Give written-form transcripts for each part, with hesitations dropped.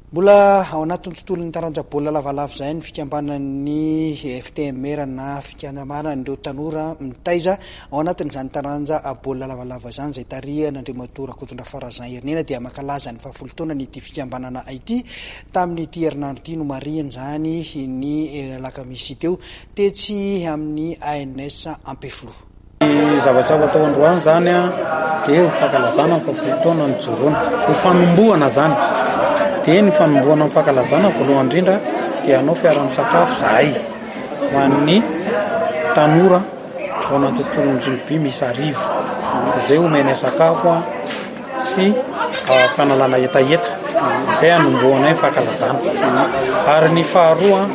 Mbola ao anatin'ny tontolon'ny taranja baolina lavalava izay ny fikambanan'ny Ftmr na fikambanan'ireo tanora Mitaiza ao anatin'izany taranja baolina lavalava izany izay tarihan'Andriamatora Rakotondra Farazana Herinena dia Mankalaza ny 10 taonany ity fikambanana ity tamin'ity herinandro ity no marihana izany ny lakamisy teo tetsy amin'ny ANS Ampeflo. Zavatra atao androany zany dia mifankalazana 10 taona ny joroana ho fanombohana zany. Dia ny fanombohana amin'ny fankalazana voalohany indrindra dia anao fiara-misakafo zahay ho an'ny tanora ao anaty tontolon'ny rugby misy arivo izay omena sakafo sy fanalana etaeta izay anombohana ny fankalazana. Ary ny faharoa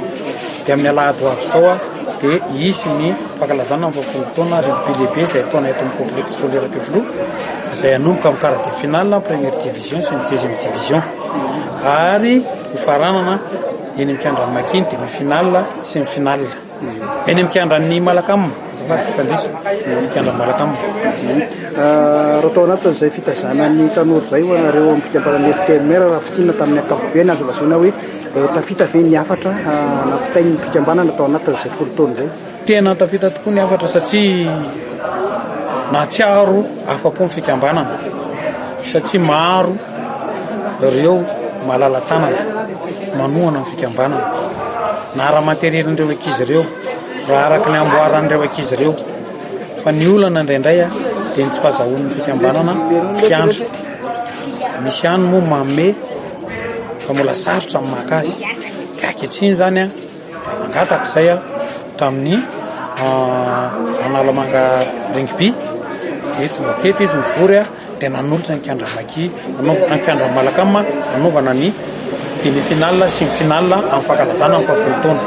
dia amin'ny alahady ho avy izao dia isy ny fankalazana amin'ny 10 taona rugby lehibe izay ataona eto amin'ny complexe scolaire Ampeflo izay anomboka amin'ny quart de finale première division sy ny deuxième division. Ary hofaranana eny amikandran'ny Makiny demi-finale sy ny finale. Eny amikandran'ny Malakam, azafady fandiso, amikandran'ny Malakam. Raha tao anatin'izay fitazanan'ny tanora izay ho anareo amin'ny fikambanan'ny Ftmr raha fitina tamin'ny ankapobeny azo lazaina hoe tafita ve ny afatra nampitain'ny fikambanana tao anatin'izay 10 taona izay. Tena tafita tokoa ny afatra satria natsiaro afa-po ny fikambanana satria maro ireo malala tanana manohana ny fikambanana na raha materielin'ireo ankizy ireo raha araka ny amboaran'ireo ankizy ireo fa ny olana indraindray dia ny tsy fahazahoan'ny fikambanana mpiandry misy ihany moa manome fa mbola sarotra amin'ny makazy ka ankehitriny zany mangataka izay tamin'ny analamanga rugby dia tonga teto izy mivory dia nanolotra ny Kiandramaki ankandra Malakama anaovana ny demi-finale sy ny finale amin'ny fankalazana amin'ny 10 taona.